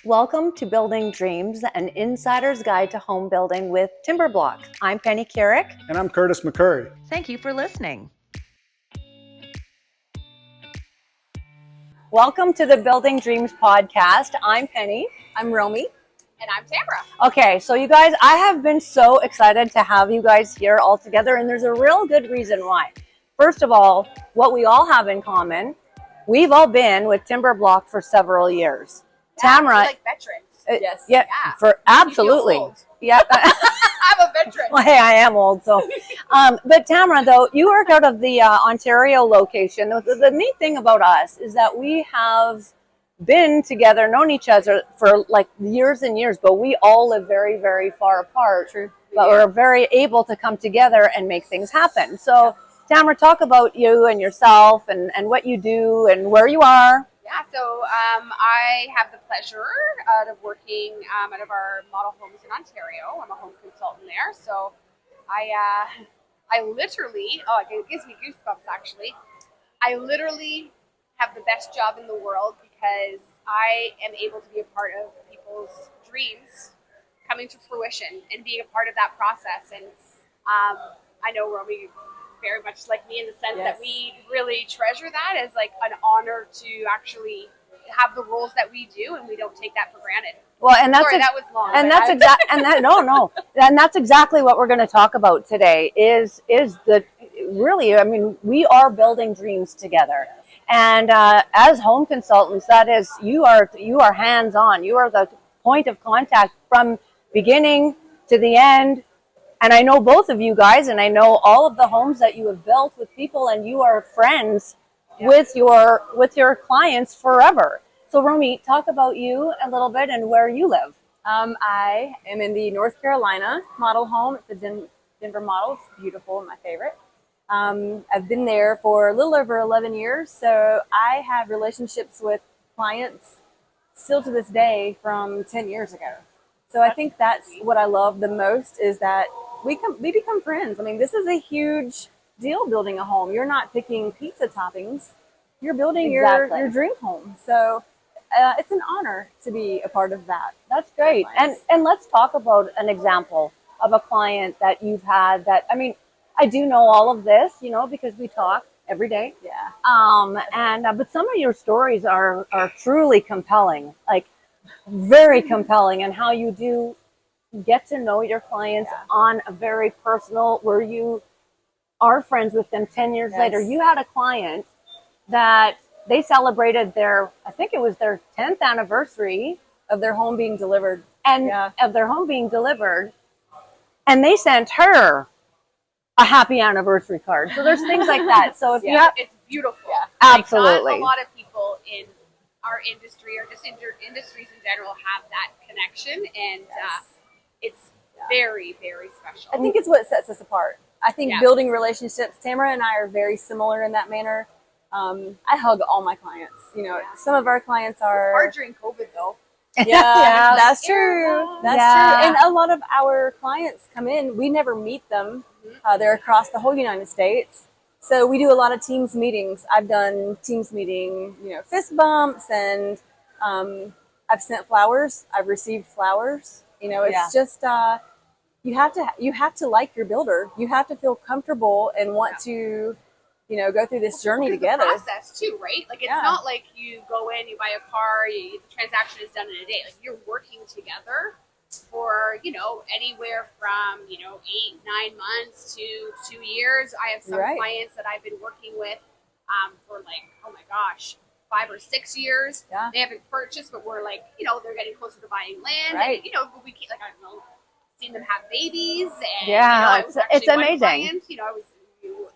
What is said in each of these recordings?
Welcome to Building Dreams, an insider's guide to home building with Timberblock. I'm Penny Carrick. And I'm Curtis McCurry. Thank you for listening. Welcome to the Building Dreams podcast. I'm Penny. I'm Romy. And I'm Tamara. Okay, so you guys, I have been so excited to have you guys here all together, and there's a real good reason why. First of all, what we all have in common, we've all been with Timberblock for several years. Yeah, Tamara, we're like veterans. Yes. Yeah, for absolutely. You feel old. Yeah. I'm a veteran. Well, hey, I am old, so. But Tamara, though, you work out of the Ontario location. The neat thing about us is that we have been together, known each other for like years and years, but we all live very, very far apart. True. But we're very able to come together and make things happen. So, Tamara, talk about you and yourself and what you do and where you are. Yeah, so I have the pleasure of working out of our model homes in Ontario. I'm a home consultant there. So I literally, it gives me goosebumps actually. I literally have the best job in the world because I am able to be a part of people's dreams coming to fruition and being a part of that process. And I know Romy very much like me in the sense that we really treasure that as like an honor to actually have the roles that we do, and we don't take that for granted. Well, and that's Sorry, that was long. and that's and that's exactly what we're going to talk about today. Is the really? I mean, we are building dreams together, and as home consultants, that is you are hands on. You are the point of contact from beginning to the end. And I know both of you guys, and I know all of the homes that you have built with people, and you are friends with your clients forever. So, Romy, talk about you a little bit and where you live. I am in the North Carolina model home. It's a Denver model. It's beautiful and my favorite. I've been there for a little over 11 years, so I have relationships with clients still to this day from 10 years ago. So I think that's what I love the most is that we become friends. I mean, this is a huge deal building a home. You're not picking pizza toppings. You're building your dream home. So it's an honor to be a part of that. That's great. And let's talk about an example of a client that you've had that, I mean, I do know all of this, because we talk every day. Yeah. But some of your stories are truly compelling, like very compelling, and how you do get to know your clients on a very personal, where you are friends with them 10 years later. You had a client that they celebrated I think it was their 10th anniversary Of their home being delivered. and of their home being delivered. And they sent her a happy anniversary card. So there's things like that. So if you have, it's beautiful. Yeah. Absolutely. Like, not a lot of people in our industry or just industries in general have that connection, and it's very, very special. I think it's what sets us apart. I think building relationships, Tamara and I are very similar in that manner. I hug all my clients. Some of our clients are... It's hard during COVID though. Yeah, that's true. That's true. And Yeah. a lot of our clients come in, we never meet them. They're across the whole United States. So we do a lot of Teams meetings. I've done Teams meeting, fist bumps, and I've sent flowers. I've received flowers. It's just you have to like your builder. You have to feel comfortable and want to, go through this journey together. The process too, right? Like it's not like you go in, you buy a car, the transaction is done in a day. Like you're working together for anywhere from 8-9 months to 2 years. I have some clients that I've been working with for like, oh my gosh, 5 or 6 years. They haven't purchased, but we're like, they're getting closer to buying land. Right. And, we keep, like, I don't know, seen them have babies. And, it's amazing. Client,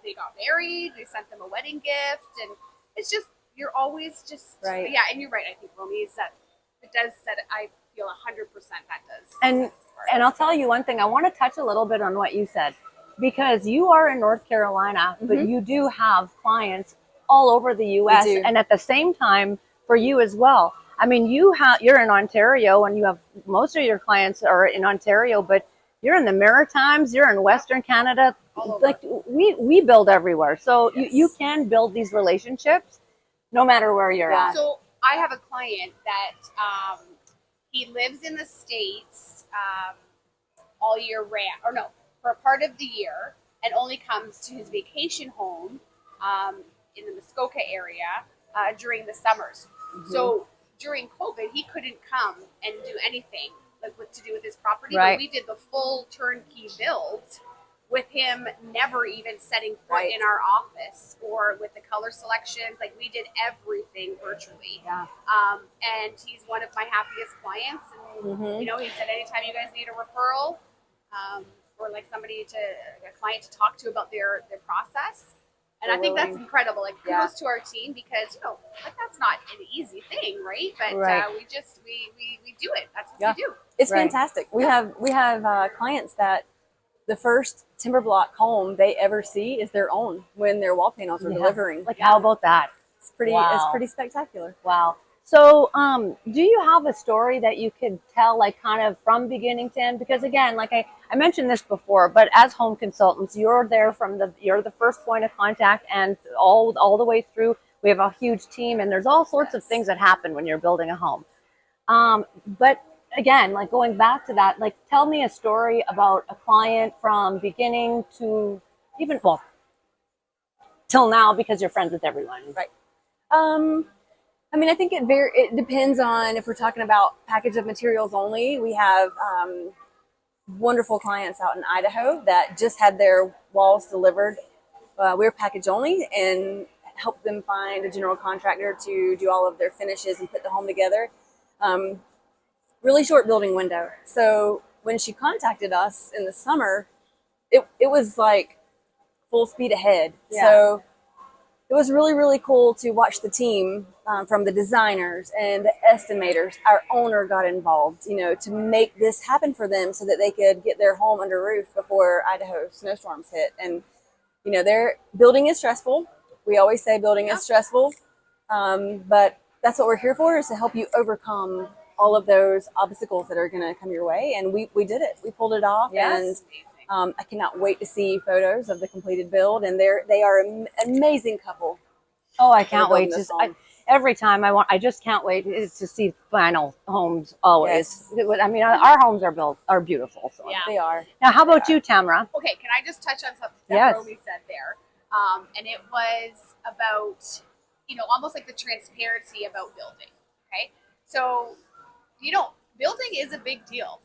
they got married, they sent them a wedding gift, and it's just, you're always just, and you're right, I think, Romy, is that it does set, I feel 100% that does. And I'll tell you one thing, I want to touch a little bit on what you said, because you are in North Carolina, but you do have clients all over the U.S. and at the same time for you as well. I mean, you're in Ontario, and you have most of your clients are in Ontario, but you're in the Maritimes, you're in Western Canada. Like we build everywhere, so you can build these relationships no matter where you're at. So I have a client that he lives in the States all year round, or no, for a part of the year, and only comes to his vacation home in the Muskoka area during the summers. So during COVID, he couldn't come and do anything like what to do with his property. Right. But we did the full turnkey build with him never even setting foot in our office or with the color selections. Like we did everything virtually. Yeah. And he's one of my happiest clients. And you know, he said anytime you guys need a referral or like a client to talk to about their process. And I think that's incredible. Like kudos to our team because, you know, like that's not an easy thing, right? But we do it. That's what we do. It's fantastic. We have clients that the first timber block home they ever see is their own when their wall panels are delivering. Like, how about that? It's pretty spectacular. Wow. So, do you have a story that you could tell, like, kind of from beginning to end? Because again, like I mentioned this before, but as home consultants, you're there you're the first point of contact, and all the way through. We have a huge team, and there's all sorts of things that happen when you're building a home. But again, like going back to that, like tell me a story about a client from beginning to even till now, because you're friends with everyone. Right. I mean, I think it depends on if we're talking about package of materials only. We have wonderful clients out in Idaho that just had their walls delivered. We're package only and help them find a general contractor to do all of their finishes and put the home together. Really short building window. So when she contacted us in the summer, it was like full speed ahead. Yeah. So it was really, really cool to watch the team from the designers and the estimators. Our owner got involved, you know, to make this happen for them so that they could get their home under roof before Idaho snowstorms hit. And, you know, building is stressful. We always say building is stressful, but that's what we're here for, is to help you overcome all of those obstacles that are going to come your way. And we did it. We pulled it off. Yes. And I cannot wait to see photos of the completed build, and they are an amazing couple. Oh, I can't wait. Every time I just can't wait to see final homes always. Yes. I mean, our homes are beautiful. So. Yeah, they are. Now, how about you, Tamara? Okay, can I just touch on something that Romy said there? And it was about, you know, almost like the transparency about building. Okay, so, you know, building is a big deal.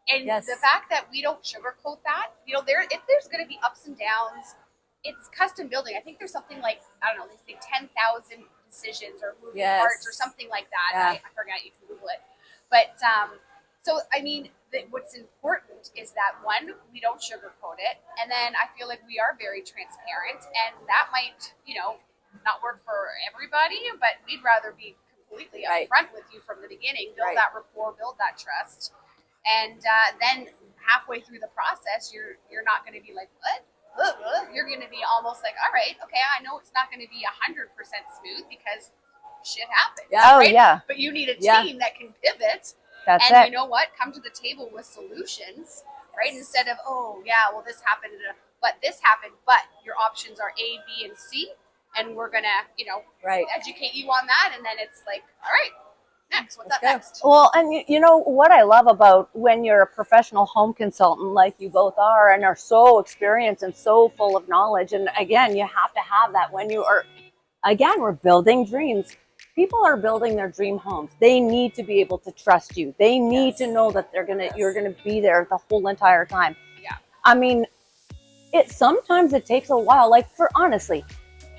And the fact that we don't sugarcoat that, you know, if there's going to be ups and downs, it's custom building. I think there's something like, I don't know, they say 10,000 decisions or moving parts or something like that. Yeah. I forgot, you can Google it. But, so, I mean, what's important is that, one, we don't sugarcoat it. And then I feel like we are very transparent. And that might, you know, not work for everybody, but we'd rather be completely upfront with you from the beginning, build that rapport, build that trust. And then halfway through the process, you're not going to be like, what? You're going to be almost like, all right, okay, I know it's not going to be 100% smooth because shit happens. Yeah. Right? Oh, yeah. But you need a team that can pivot. That's and you know what? Come to the table with solutions, right? Instead of, oh, yeah, well, this happened, but this happened, but your options are A, B, and C. And we're going to, you know, educate you on that. And then it's like, all right. Next, what's up next? Well, and you know what I love about when you're a professional home consultant like you both are, and are so experienced and so full of knowledge. And again, you have to have that when you are, again, we're building dreams. People are building their dream homes. They need to be able to trust you. They need to know that you're gonna be there the whole entire time. Yeah. I mean, sometimes it takes a while. Like, honestly,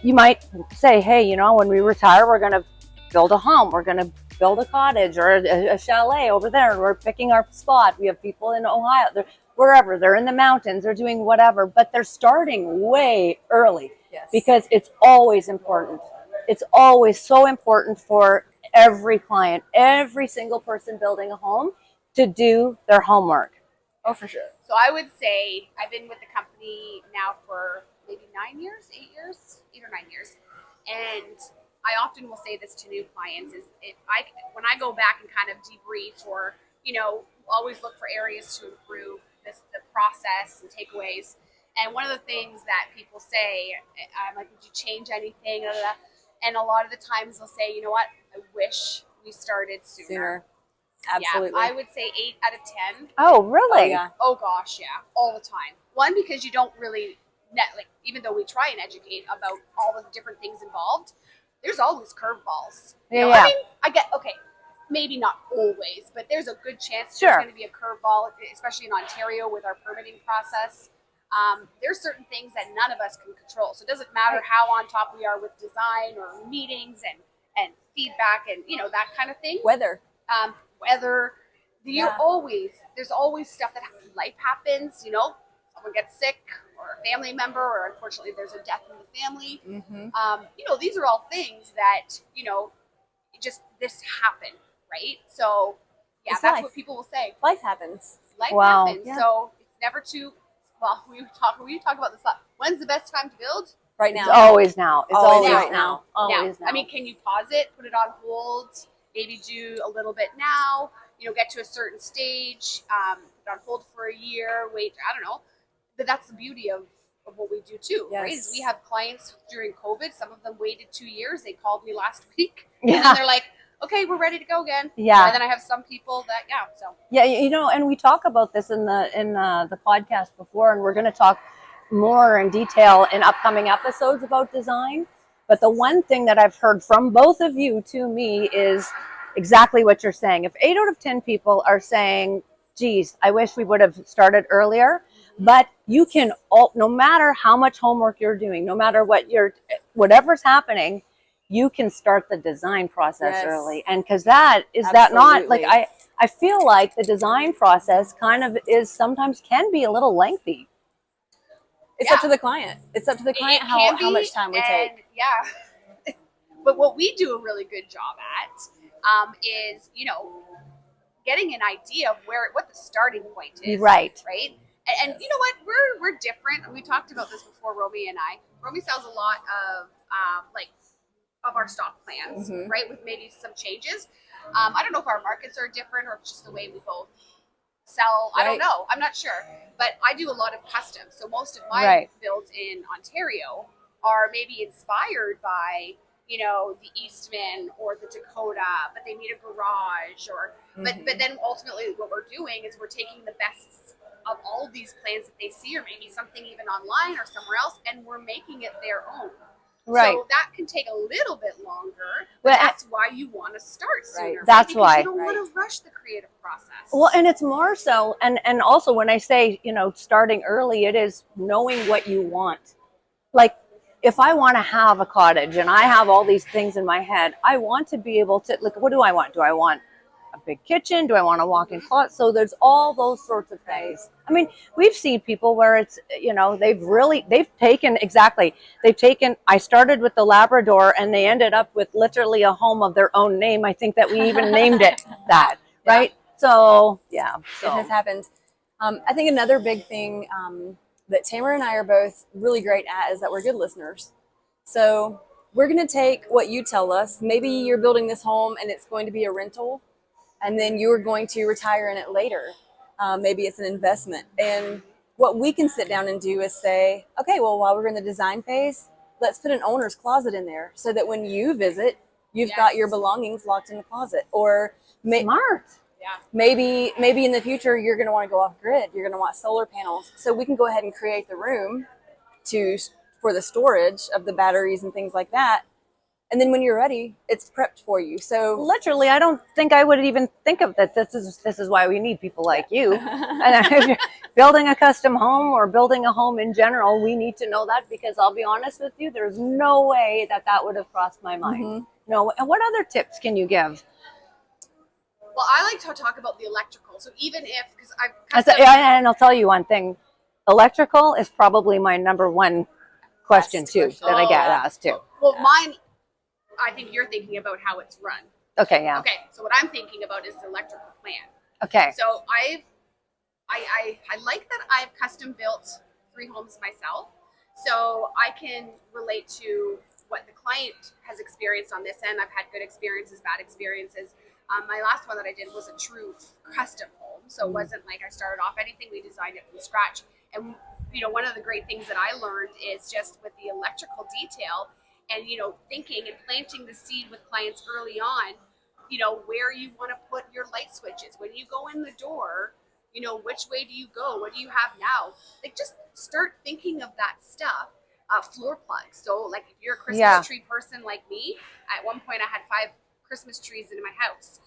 you might say, hey, you know, when we retire, we're gonna build a home. We're gonna build a cottage or a chalet over there. We're picking our spot. We have people in Ohio, wherever, they're in the mountains, they're doing whatever, but they're starting way early because it's always important. It's always so important for every client, every single person building a home, to do their homework. Oh, for sure. So I would say I've been with the company now for maybe 8 or 9 years. And I often will say this to new clients is when I go back and kind of debrief or, you know, always look for areas to improve the process and takeaways. And one of the things that people say, I'm like, did you change anything? And a lot of the times they'll say, you know what, I wish we started sooner. Absolutely. Yeah, I would say 8 out of 10. Oh, really? Oh, yeah. Oh gosh, yeah, all the time. One, because you don't really like, even though we try and educate about all the different things involved, there's always curveballs. Yeah, I yeah. mean, I get okay, maybe not always, but there's a good chance Sure. there's going to be a curveball, especially in Ontario with our permitting process. There's certain things that none of us can control, so it doesn't matter how on top we are with design or meetings and feedback and that kind of thing. Weather. Weather. There's always stuff that life happens. Someone gets sick or a family member, or unfortunately there's a death in the family. These are all things that just this happened, right? So yeah, It's that's life. what people will say. Life happens. Life Wow. happens. Yeah. So it's never too. Well, we talk about this a lot. When's the best time to build? Right It's now. always now. It's Always always right now. Always now. I mean, can you pause it, put it on hold, maybe do a little bit now, get to a certain stage, put it on hold for a year, wait, I don't know. But that's the beauty of what we do too, right? Yes. Is we have clients during COVID, some of them waited 2 years. They called me last week. And Yeah. then they're like, okay, we're ready to go again. Yeah. And then I have some people that, so. Yeah, and we talk about this in the podcast before, and we're going to talk more in detail in upcoming episodes about design. But the one thing that I've heard from both of you to me is exactly what you're saying. If 8 out of 10 people are saying, geez, I wish we would have started earlier, but you can, no matter how much homework you're doing, no matter whatever's happening, you can start the design process Yes. early. And because that not like, Absolutely. I feel like the design process kind of sometimes can be a little lengthy. It's Yeah. up to the client. It's up to the client It how can be, much time we and, take. Yeah. But what we do a really good job at is, getting an idea of what the starting point is. Right. Right. And you know what? We're different. We talked about this before, Romy and I. Romy sells a lot of of our stock plans, Mhm. right? With maybe some changes. I don't know if our markets are different or just the way we both sell. I don't Right. know. I'm not sure. But I do a lot of custom. So most of my Right. builds in Ontario are maybe inspired by, the Eastman or the Dakota, but they need a garage but then ultimately what we're doing is we're taking the best of all of these plans that they see, or maybe something even online or somewhere else, and we're making it their own. Right. So that can take a little bit longer, Well, but that's why you want to start sooner. Right. Right? That's Because why. you don't want to rush the creative process. Well, and it's more so, and also when I say, starting early, it is knowing what you want. Like, if I want to have a cottage and I have all these things in my head, I want to be able to, like, what do I want? Do I want a big kitchen? Do I want a walk-in closet? So there's all those sorts of things. I mean, we've seen people where it's, I started with the Labrador and they ended up with literally a home of their own name. I think that we even named it that, Yeah. right? So, yeah. It has happened. I think another big thing that Tamara and I are both really great at is that we're good listeners. So we're going to take what you tell us. Maybe you're building this home and it's going to be a rental, and then you're going to retire in it later. Maybe it's an investment. And what we can sit down and do is say, okay, well, while we're in the design phase, let's put an owner's closet in there so that when you visit, you've got your belongings locked in the closet. Or Smart. maybe in the future you're going to want to go off grid. You're going to want solar panels. So we can go ahead and create the room for the storage of the batteries and things like that. And then when you're ready, it's prepped for you. So Literally, I don't think I would even think of that. This is why we need people like you. And if you're building a custom home or building a home in general, we need to know that, because I'll be honest with you, there's no way that would have crossed my mind. Mhm. No. And what other tips can you give? Well, I like to talk about the electrical. So even if, because I've And I'll tell you one thing, electrical is probably my number one question Best too, question. that I get Oh. asked too. well, mine, I think you're thinking about how it's run. Okay, yeah. Okay, so what I'm thinking about is the electrical plan. Okay. So I like that I've custom built 3 homes myself, so I can relate to what the client has experienced on this end. I've had good experiences, bad experiences. My last one that I did was a true custom home, so it wasn't like I started off anything. We designed it from scratch, and one of the great things that I learned is just with the electrical detail and thinking and planting the seed with clients early on. you know, where you want to put your light switches. When you go in the door, you know, which way do you go? What do you have now? Like, just start thinking of that stuff. Floor plugs. So, like, if you're a Christmas tree person like me, at one point I had 5 Christmas trees in my house.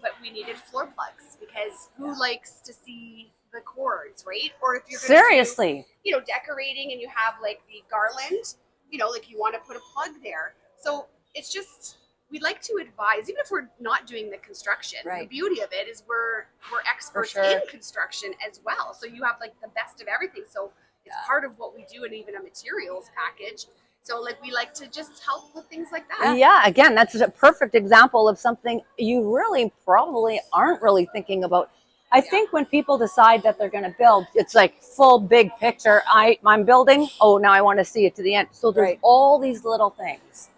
But we needed floor plugs because who likes to see the cords, right? Or if you're gonna Seriously. do, you know, decorating and you have like the garland, you know, like you want to put a plug there. So it's just, we like to advise, even if we're not doing the construction. Right. The beauty of it is we're experts sure. in construction as well. So you have like the best of everything. So it's part of what we do, and even a materials package. So like we like to just help with things like that. Yeah, again, that's a perfect example of something you really probably aren't really thinking about. I think when people decide that they're going to build, it's like full big picture. I'm building. Oh, now I want to see it to the end. So there's all these little things.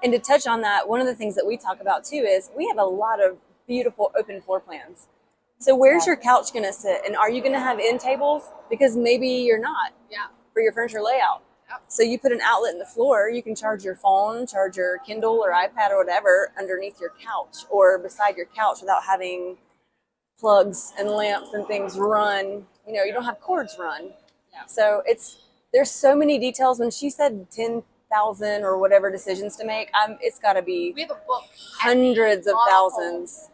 And to touch on that, one of the things that we talk about too is we have a lot of beautiful open floor plans. So where's your couch going to sit? And are you going to have end tables? Because maybe you're not for your furniture layout. So you put an outlet in the floor, you can charge your phone, charge your Kindle or iPad or whatever underneath your couch or beside your couch without having plugs and lamps and things run. You know, you don't have cords run. So there's so many details. When she said 10,000 or whatever decisions to make, it's got to be We have a book, hundreds of thousands.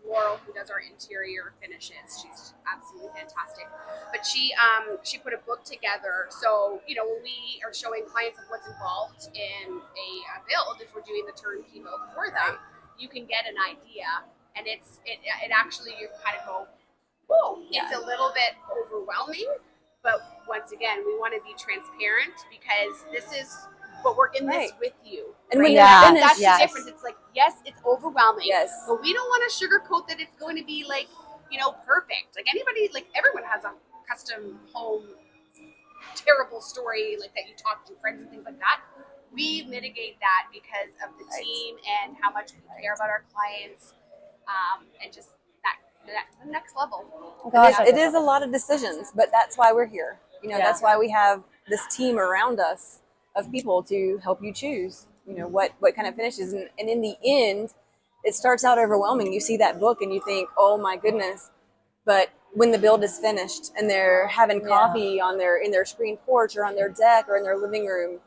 Laurel, who does our interior finishes, she's absolutely fantastic. But she put a book together. So, you know, when we are showing clients of what's involved in a build, if we're doing the turnkey build for them, you can get an idea. And it actually, you kind of go, whoa, it's a little bit overwhelming. But once again, we want to be transparent because this is, but we're in this with you. And when Yeah. they're finished, That's the difference. It's like, yes, it's overwhelming. Yes. But we don't want to sugarcoat that it's going to be like, you know, perfect. Like anybody, like everyone has a custom home, terrible story like that you talk to friends and things like that. We mitigate that because of the team and how much we care about our clients, and just that the next level. Gosh, it is a lot of decisions, but that's why we're here. You know, that's why we have this team around us of people to help you choose, you know, what kind of finishes. And in the end, it starts out overwhelming. You see that book and you think, oh my goodness. But when the build is finished and they're having coffee in their screen porch or on their deck or in their living room,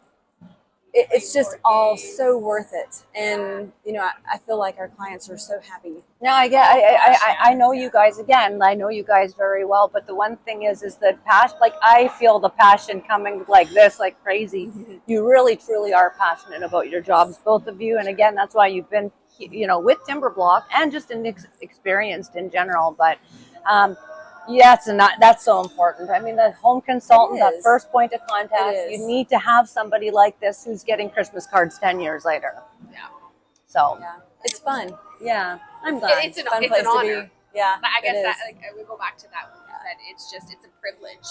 it's just all so worth it. And, you know, I feel like our clients are so happy. No, I know you guys, again, I know you guys very well, but the one thing is that passion, like I feel the passion coming like this, like crazy. You really, truly are passionate about your jobs, both of you. And again, that's why you've been, you know, with Timberblock and just experienced in general. But that's so important. I mean, the home consultant, that first point of contact, you need to have somebody like this who's getting Christmas cards 10 years later. Yeah. So It's fun. yeah, I'm glad. It's an Fun it's place an to honor. be. Yeah, I guess it that, is. like, I would go back to that when you said it's a privilege,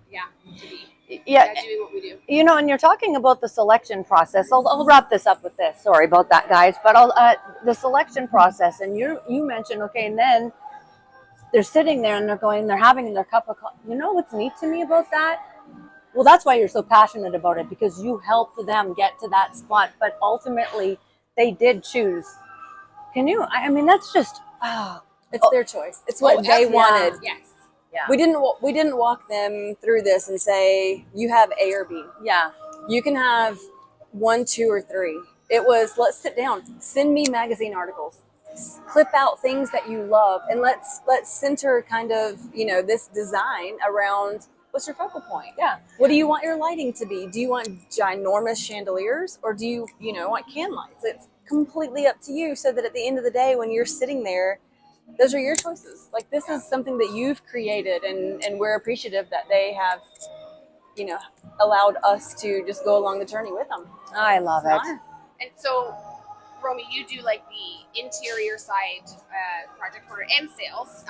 to be doing what we do. You know, and you're talking about the selection process. I'll wrap this up with this. Sorry about that, guys. But the selection process, and you mentioned, okay, and then they're sitting there and they're having their cup of coffee. You know what's neat to me about that? Well, that's why you're so passionate about it, because you helped them get to that spot. But ultimately, they did choose. I mean, that's just, It's their choice. It's what they wanted. Yes. yeah. We didn't walk them through this and say, you have A or B. Yeah. You can have 1, 2, or 3. It was, let's sit down. Send me magazine articles. Clip out things that you love, and let's center kind of, you know, this design around what's your focal point. Yeah. What do you want your lighting to be? Do you want ginormous chandeliers, or do you want can lights? It's completely up to you, so that at the end of the day, when you're sitting there, those are your choices. Like, this is something that you've created, and we're appreciative that they have, you know, allowed us to just go along the journey with them. I love it. And so, Romy, you do like the interior side, project order and sales.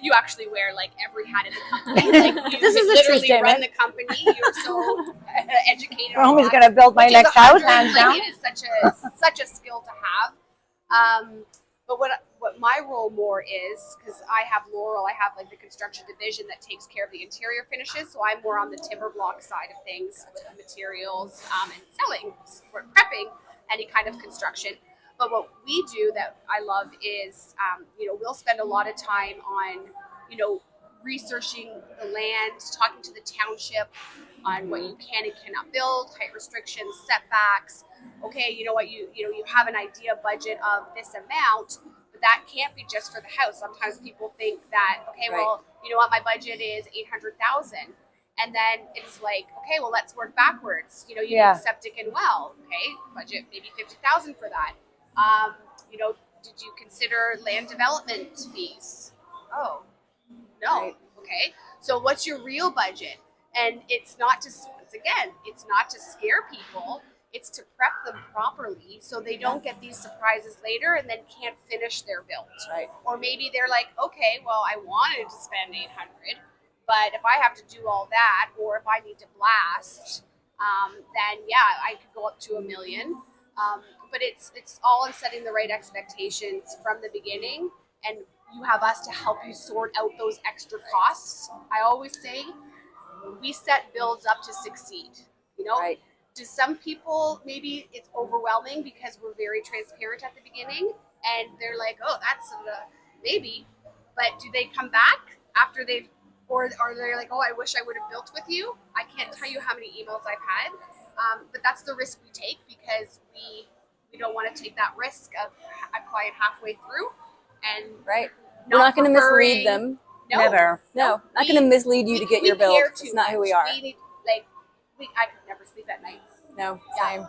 You actually wear like every hat in the company. Like, you This is a true literally run statement. the company. You're so educated. on Romy's that, going to build my which is next house, 100, hands down. It is such a skill to have. But what my role more is, because I have Laurel, I have like the construction division that takes care of the interior finishes. So I'm more on the Timberblock side of things with the materials and selling, or prepping any kind of construction. But what we do that I love is, we'll spend a lot of time on, researching the land, talking to the township on what you can and cannot build, height restrictions, setbacks. Okay, you know what, you have an idea budget of this amount, but that can't be just for the house. Sometimes people think that, okay, well, you know what, my budget is 800,000. And then it's like, okay, well, let's work backwards. You need septic and well. Okay, budget maybe 50,000 for that. Did you consider land development fees? Oh, no. Right. Okay, so what's your real budget? And it's not to, once again, it's not to scare people. It's to prep them properly so they don't get these surprises later and then can't finish their build. Right. Or maybe they're like, okay, well, I wanted to spend 800, but if I have to do all that, or if I need to blast, then yeah, I could go up to $1 million. But it's all in setting the right expectations from the beginning, and you have us to help you sort out those extra costs. I always say we set builds up to succeed. Right. To some people, maybe it's overwhelming because we're very transparent at the beginning, and they're like, oh, that's maybe. But do they come back after they've, or they're like, oh, I wish I would have built with you? I can't tell you how many emails I've had. But that's the risk we take because we don't want to take that risk of a client halfway through and We're not going to preferring- mislead them. No, Never. No, not going to mislead you to get your build. care It's too not who we much. are. We need, I could never sleep at night. No, Yeah. same.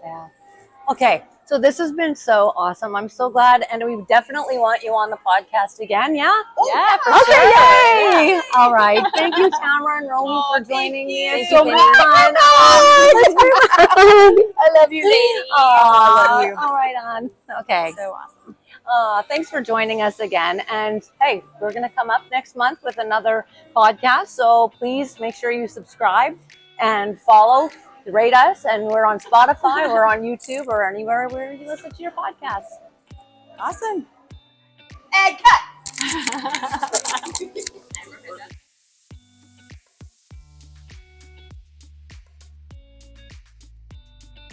Yeah. Okay. So this has been so awesome. I'm so glad, and we definitely want you on the podcast again. Yeah. Yeah, for Okay. sure. Yay! All right. Thank you, Tamara and Romy, for thank joining me. you. It's Thank so you, much fun. I love you, lady. I love you. All right, on. Okay. So awesome. Thanks for joining us again. And hey, we're going to come up next month with another podcast. So please make sure you subscribe and follow, rate us. And we're on Spotify, we're on YouTube, or anywhere where you listen to your podcasts. Awesome. And cut.